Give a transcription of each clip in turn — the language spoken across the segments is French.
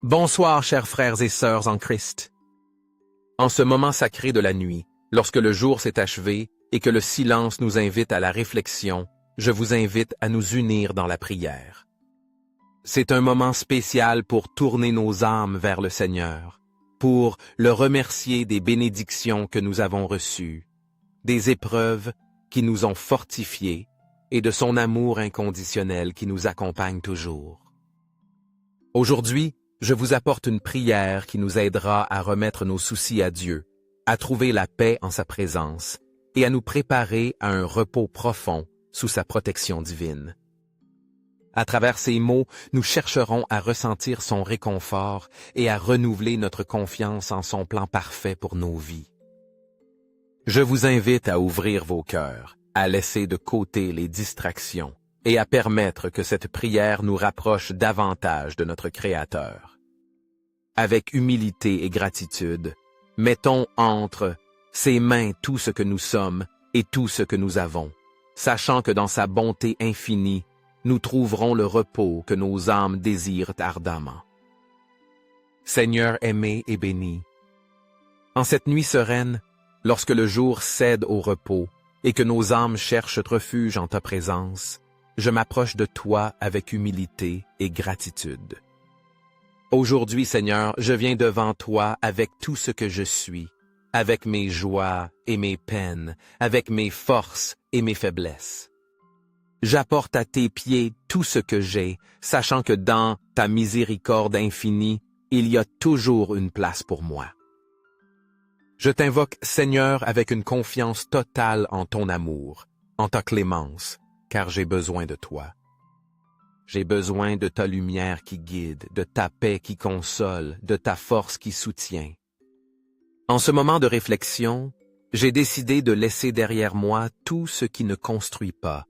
Bonsoir, chers frères et sœurs en Christ. En ce moment sacré de la nuit, lorsque le jour s'est achevé et que le silence nous invite à la réflexion, je vous invite à nous unir dans la prière. C'est un moment spécial pour tourner nos âmes vers le Seigneur, pour le remercier des bénédictions que nous avons reçues, des épreuves qui nous ont fortifiés et de son amour inconditionnel qui nous accompagne toujours. Aujourd'hui, je vous apporte une prière qui nous aidera à remettre nos soucis à Dieu, à trouver la paix en sa présence et à nous préparer à un repos profond sous sa protection divine. À travers ces mots, nous chercherons à ressentir son réconfort et à renouveler notre confiance en son plan parfait pour nos vies. Je vous invite à ouvrir vos cœurs, à laisser de côté les distractions et à permettre que cette prière nous rapproche davantage de notre Créateur. Avec humilité et gratitude, mettons entre ses mains tout ce que nous sommes et tout ce que nous avons, sachant que dans sa bonté infinie, nous trouverons le repos que nos âmes désirent ardemment. Seigneur aimé et béni, en cette nuit sereine, lorsque le jour cède au repos et que nos âmes cherchent refuge en ta présence, je m'approche de toi avec humilité et gratitude. Aujourd'hui, Seigneur, je viens devant toi avec tout ce que je suis, avec mes joies et mes peines, avec mes forces et mes faiblesses. J'apporte à tes pieds tout ce que j'ai, sachant que dans ta miséricorde infinie, il y a toujours une place pour moi. Je t'invoque, Seigneur, avec une confiance totale en ton amour, en ta clémence, car j'ai besoin de toi. J'ai besoin de ta lumière qui guide, de ta paix qui console, de ta force qui soutient. En ce moment de réflexion, j'ai décidé de laisser derrière moi tout ce qui ne construit pas,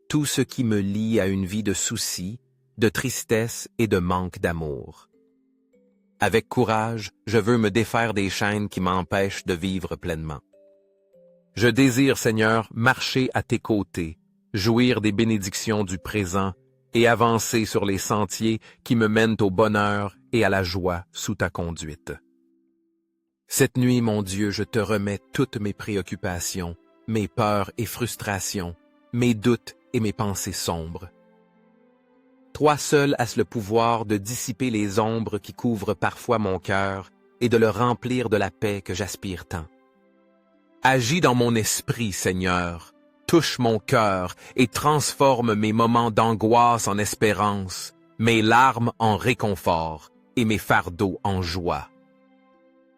tout ce qui me lie à une vie de soucis, de tristesse et de manque d'amour. Avec courage, je veux me défaire des chaînes qui m'empêchent de vivre pleinement. Je désire, Seigneur, marcher à tes côtés, jouir des bénédictions du présent et avancer sur les sentiers qui me mènent au bonheur et à la joie sous ta conduite. Cette nuit, mon Dieu, je te remets toutes mes préoccupations, mes peurs et frustrations, mes doutes et mes pensées sombres. Toi seul as le pouvoir de dissiper les ombres qui couvrent parfois mon cœur et de le remplir de la paix que j'aspire tant. Agis dans mon esprit, Seigneur, touche mon cœur et transforme mes moments d'angoisse en espérance, mes larmes en réconfort et mes fardeaux en joie.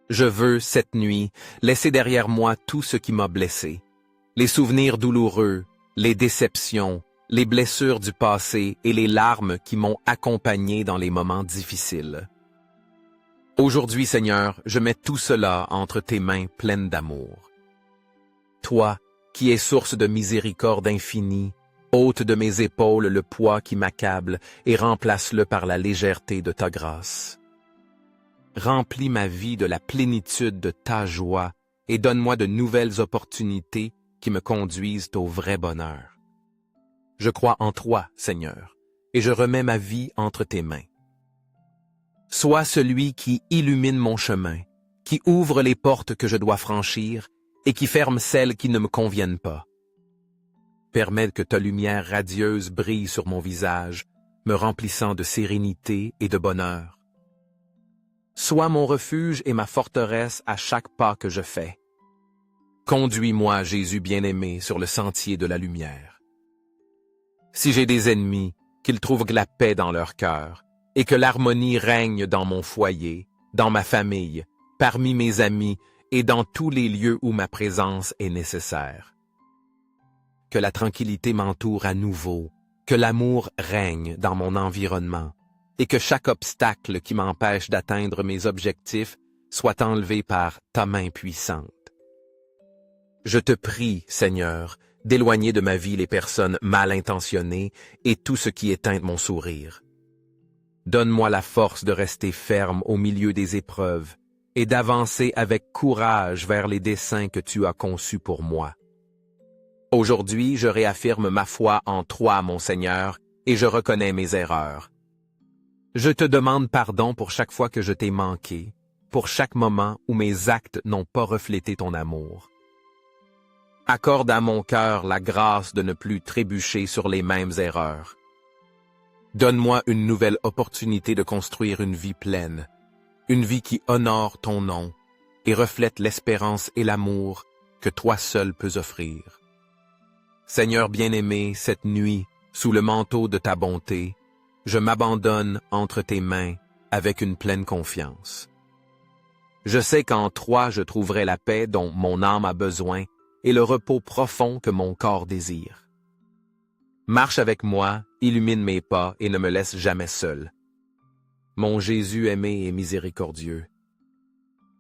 Je veux, cette nuit, laisser derrière moi tout ce qui m'a blessé, les souvenirs douloureux, les déceptions, les blessures du passé et les larmes qui m'ont accompagné dans les moments difficiles. Aujourd'hui, Seigneur, je mets tout cela entre tes mains pleines d'amour. Toi, qui es source de miséricorde infinie, ôte de mes épaules le poids qui m'accable et remplace-le par la légèreté de ta grâce. Remplis ma vie de la plénitude de ta joie et donne-moi de nouvelles opportunités qui me conduisent au vrai bonheur. Je crois en toi, Seigneur, et je remets ma vie entre tes mains. Sois celui qui illumine mon chemin, qui ouvre les portes que je dois franchir et qui ferme celles qui ne me conviennent pas. Permets que ta lumière radieuse brille sur mon visage, me remplissant de sérénité et de bonheur. Sois mon refuge et ma forteresse à chaque pas que je fais. Conduis-moi, Jésus bien-aimé, sur le sentier de la lumière. Si j'ai des ennemis, qu'ils trouvent la paix dans leur cœur, et que l'harmonie règne dans mon foyer, dans ma famille, parmi mes amis et dans tous les lieux où ma présence est nécessaire. Que la tranquillité m'entoure à nouveau, que l'amour règne dans mon environnement, et que chaque obstacle qui m'empêche d'atteindre mes objectifs soit enlevé par ta main puissante. Je te prie, Seigneur, d'éloigner de ma vie les personnes mal intentionnées et tout ce qui éteint mon sourire. Donne-moi la force de rester ferme au milieu des épreuves et d'avancer avec courage vers les desseins que tu as conçus pour moi. Aujourd'hui, je réaffirme ma foi en toi, mon Seigneur, et je reconnais mes erreurs. Je te demande pardon pour chaque fois que je t'ai manqué, pour chaque moment où mes actes n'ont pas reflété ton amour. Accorde à mon cœur la grâce de ne plus trébucher sur les mêmes erreurs. Donne-moi une nouvelle opportunité de construire une vie pleine, une vie qui honore ton nom et reflète l'espérance et l'amour que toi seul peux offrir. Seigneur bien-aimé, cette nuit, sous le manteau de ta bonté, je m'abandonne entre tes mains avec une pleine confiance. Je sais qu'en toi je trouverai la paix dont mon âme a besoin et le repos profond que mon corps désire. Marche avec moi, illumine mes pas et ne me laisse jamais seul. Mon Jésus aimé et miséricordieux.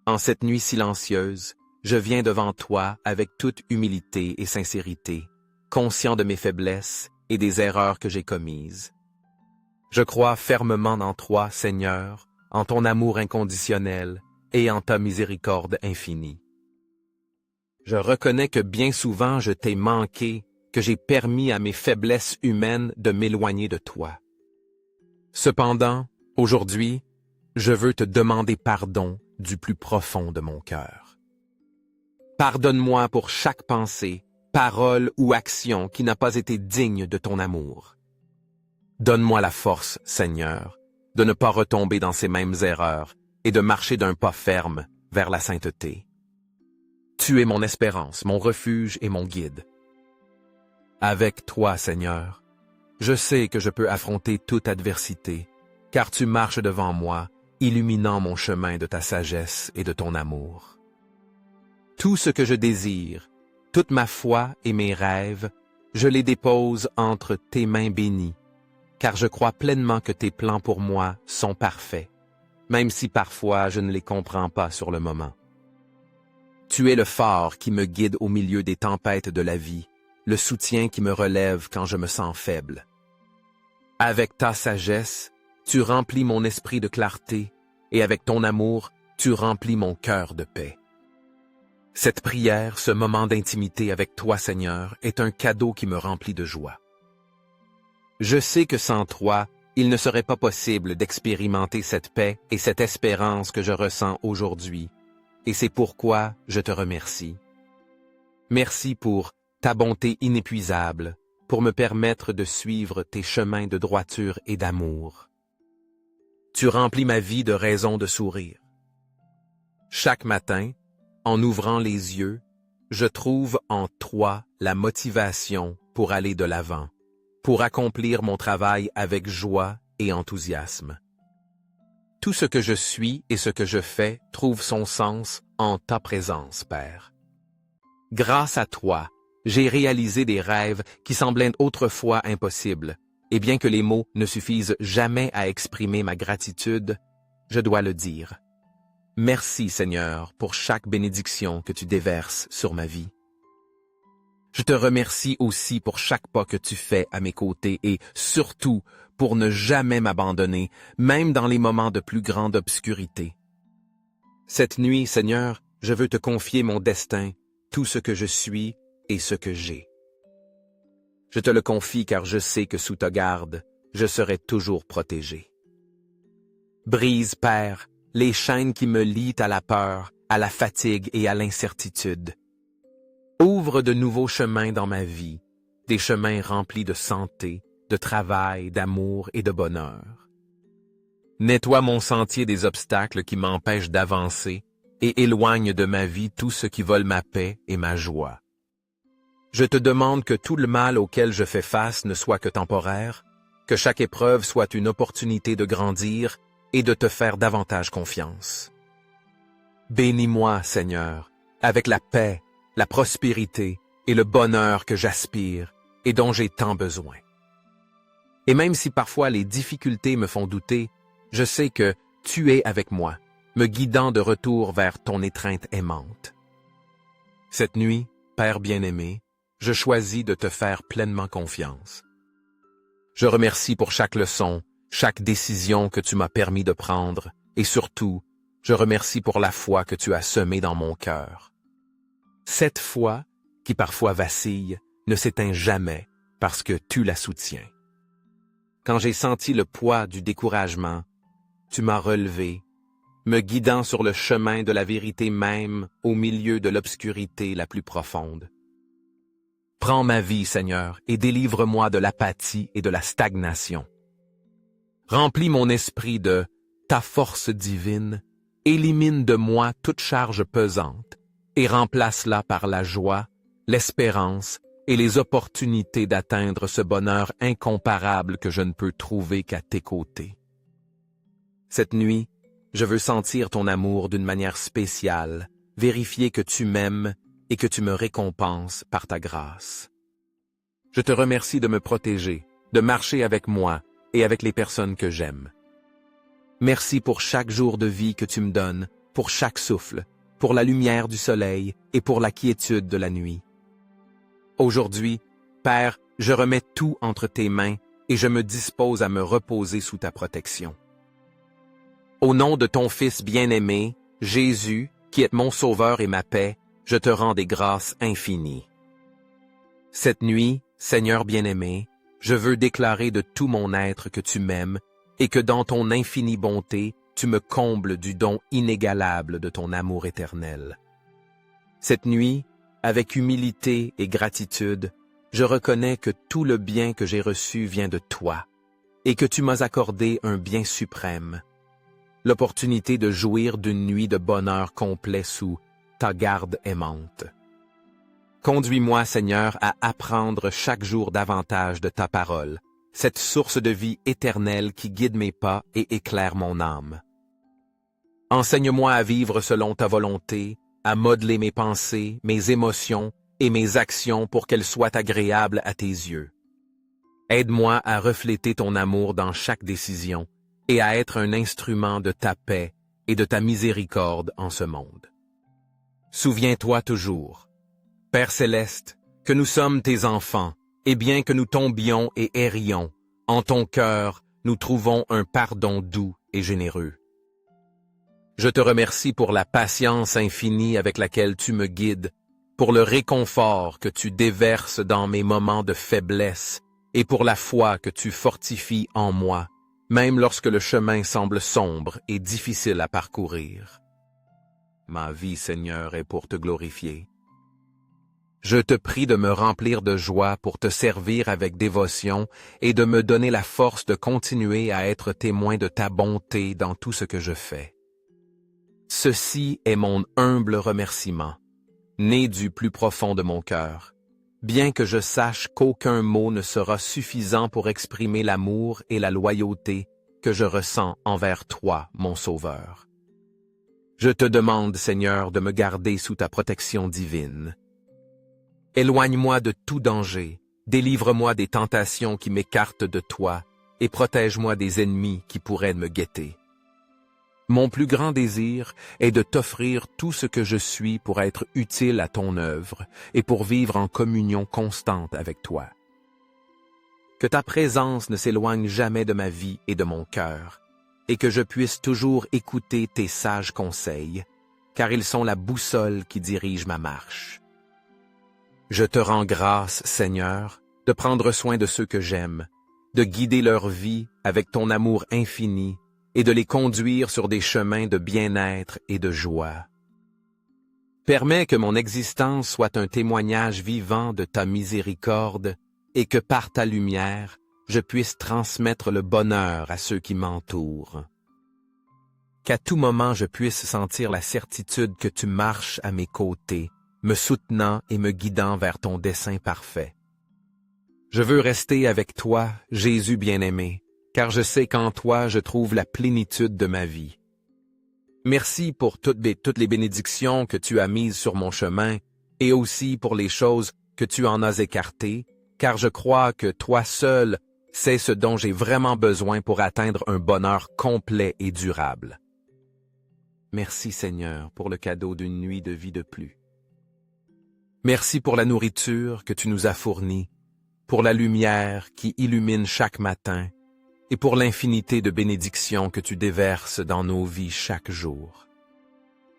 En cette nuit silencieuse, je viens devant toi avec toute humilité et sincérité, conscient de mes faiblesses et des erreurs que j'ai commises. Je crois fermement en toi, Seigneur, en ton amour inconditionnel et en ta miséricorde infinie. Je reconnais que bien souvent je t'ai manqué, que j'ai permis à mes faiblesses humaines de m'éloigner de toi. Cependant, aujourd'hui, je veux te demander pardon du plus profond de mon cœur. Pardonne-moi pour chaque pensée, parole ou action qui n'a pas été digne de ton amour. Donne-moi la force, Seigneur, de ne pas retomber dans ces mêmes erreurs et de marcher d'un pas ferme vers la sainteté. Tu es mon espérance, mon refuge et mon guide. Avec toi, Seigneur, je sais que je peux affronter toute adversité, car tu marches devant moi, illuminant mon chemin de ta sagesse et de ton amour. Tout ce que je désire, toute ma foi et mes rêves, je les dépose entre tes mains bénies, car je crois pleinement que tes plans pour moi sont parfaits, même si parfois je ne les comprends pas sur le moment. Tu es le phare qui me guide au milieu des tempêtes de la vie, le soutien qui me relève quand je me sens faible. Avec ta sagesse, tu remplis mon esprit de clarté, et avec ton amour, tu remplis mon cœur de paix. Cette prière, ce moment d'intimité avec toi, Seigneur, est un cadeau qui me remplit de joie. Je sais que sans toi, il ne serait pas possible d'expérimenter cette paix et cette espérance que je ressens aujourd'hui, et c'est pourquoi je te remercie. Merci pour ta bonté inépuisable, pour me permettre de suivre tes chemins de droiture et d'amour. Tu remplis ma vie de raisons de sourire. Chaque matin, en ouvrant les yeux, je trouve en toi la motivation pour aller de l'avant, pour accomplir mon travail avec joie et enthousiasme. Tout ce que je suis et ce que je fais trouve son sens en ta présence, Père. Grâce à toi, j'ai réalisé des rêves qui semblaient autrefois impossibles, et bien que les mots ne suffisent jamais à exprimer ma gratitude, je dois le dire. Merci, Seigneur, pour chaque bénédiction que tu déverses sur ma vie. Je te remercie aussi pour chaque pas que tu fais à mes côtés et surtout pour ne jamais m'abandonner, même dans les moments de plus grande obscurité. Cette nuit, Seigneur, je veux te confier mon destin, tout ce que je suis et ce que j'ai. Je te le confie car je sais que sous ta garde, je serai toujours protégé. Brise, Père, les chaînes qui me lient à la peur, à la fatigue et à l'incertitude. Ouvre de nouveaux chemins dans ma vie, des chemins remplis de santé, de travail, d'amour et de bonheur. Nettoie mon sentier des obstacles qui m'empêchent d'avancer et éloigne de ma vie tout ce qui vole ma paix et ma joie. Je te demande que tout le mal auquel je fais face ne soit que temporaire, que chaque épreuve soit une opportunité de grandir et de te faire davantage confiance. Bénis-moi, Seigneur, avec la paix, la prospérité et le bonheur que j'aspire et dont j'ai tant besoin. Et même si parfois les difficultés me font douter, je sais que tu es avec moi, me guidant de retour vers ton étreinte aimante. Cette nuit, Père bien-aimé, je choisis de te faire pleinement confiance. Je remercie pour chaque leçon, chaque décision que tu m'as permis de prendre, et surtout, je remercie pour la foi que tu as semée dans mon cœur. Cette foi, qui parfois vacille, ne s'éteint jamais parce que tu la soutiens. quand j'ai senti le poids du découragement, tu m'as relevé, me guidant sur le chemin de la vérité même au milieu de l'obscurité la plus profonde. Prends ma vie, Seigneur, et délivre-moi de l'apathie et de la stagnation. Remplis mon esprit de ta force divine, élimine de moi toute charge pesante et remplace-la par la joie, l'espérance et les opportunités d'atteindre ce bonheur incomparable que je ne peux trouver qu'à tes côtés. Cette nuit, je veux sentir ton amour d'une manière spéciale, vérifier que tu m'aimes et que tu me récompenses par ta grâce. Je te remercie de me protéger, de marcher avec moi et avec les personnes que j'aime. Merci pour chaque jour de vie que tu me donnes, pour chaque souffle, pour la lumière du soleil et pour la quiétude de la nuit. Aujourd'hui, Père, je remets tout entre tes mains et je me dispose à me reposer sous ta protection. Au nom de ton Fils bien-aimé, Jésus, qui est mon Sauveur et ma paix, je te rends des grâces infinies. Cette nuit, Seigneur bien-aimé, je veux déclarer de tout mon être que tu m'aimes et que dans ton infinie bonté, tu me combles du don inégalable de ton amour éternel. Cette nuit, avec humilité et gratitude, je reconnais que tout le bien que j'ai reçu vient de toi et que tu m'as accordé un bien suprême, l'opportunité de jouir d'une nuit de bonheur complet sous ta garde aimante. Conduis-moi, Seigneur, à apprendre chaque jour davantage de ta parole, cette source de vie éternelle qui guide mes pas et éclaire mon âme. Enseigne-moi à vivre selon ta volonté, à modeler mes pensées, mes émotions et mes actions pour qu'elles soient agréables à tes yeux. Aide-moi à refléter ton amour dans chaque décision et à être un instrument de ta paix et de ta miséricorde en ce monde. Souviens-toi toujours, Père céleste, que nous sommes tes enfants, et bien que nous tombions et errions, en ton cœur, nous trouvons un pardon doux et généreux. Je te remercie pour la patience infinie avec laquelle tu me guides, pour le réconfort que tu déverses dans mes moments de faiblesse et pour la foi que tu fortifies en moi, même lorsque le chemin semble sombre et difficile à parcourir. Ma vie, Seigneur, est pour te glorifier. Je te prie de me remplir de joie pour te servir avec dévotion et de me donner la force de continuer à être témoin de ta bonté dans tout ce que je fais. Ceci est mon humble remerciement, né du plus profond de mon cœur, bien que je sache qu'aucun mot ne sera suffisant pour exprimer l'amour et la loyauté que je ressens envers toi, mon Sauveur. Je te demande, Seigneur, de me garder sous ta protection divine. Éloigne-moi de tout danger, délivre-moi des tentations qui m'écartent de toi et protège-moi des ennemis qui pourraient me guetter. Mon plus grand désir est de t'offrir tout ce que je suis pour être utile à ton œuvre et pour vivre en communion constante avec toi. Que ta présence ne s'éloigne jamais de ma vie et de mon cœur, et que je puisse toujours écouter tes sages conseils, car ils sont la boussole qui dirige ma marche. Je te rends grâce, Seigneur, de prendre soin de ceux que j'aime, de guider leur vie avec ton amour infini et de les conduire sur des chemins de bien-être et de joie. Permets que mon existence soit un témoignage vivant de ta miséricorde et que par ta lumière, je puisse transmettre le bonheur à ceux qui m'entourent. Qu'à tout moment je puisse sentir la certitude que tu marches à mes côtés, me soutenant et me guidant vers ton dessein parfait. Je veux rester avec toi, Jésus bien-aimé, car je sais qu'en toi je trouve la plénitude de ma vie. Merci pour toutes les bénédictions que tu as mises sur mon chemin et aussi pour les choses que tu en as écartées, car je crois que toi seul sais ce dont j'ai vraiment besoin pour atteindre un bonheur complet et durable. Merci Seigneur pour le cadeau d'une nuit de vie de plus. Merci pour la nourriture que tu nous as fournie, pour la lumière qui illumine chaque matin et pour l'infinité de bénédictions que tu déverses dans nos vies chaque jour.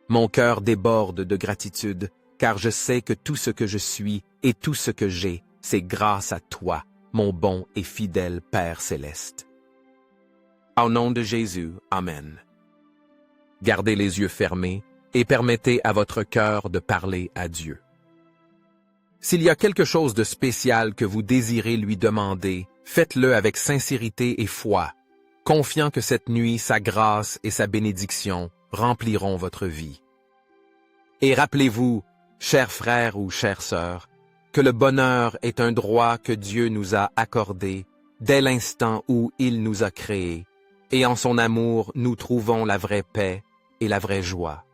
Mon cœur déborde de gratitude, car je sais que tout ce que je suis et tout ce que j'ai, c'est grâce à toi, mon bon et fidèle Père céleste. Au nom de Jésus, Amen. Gardez les yeux fermés et permettez à votre cœur de parler à Dieu. S'il y a quelque chose de spécial que vous désirez lui demander, faites-le avec sincérité et foi, confiant que cette nuit, sa grâce et sa bénédiction rempliront votre vie. Et rappelez-vous, chers frères ou chères sœurs, que le bonheur est un droit que Dieu nous a accordé dès l'instant où il nous a créés, et en son amour nous trouvons la vraie paix et la vraie joie.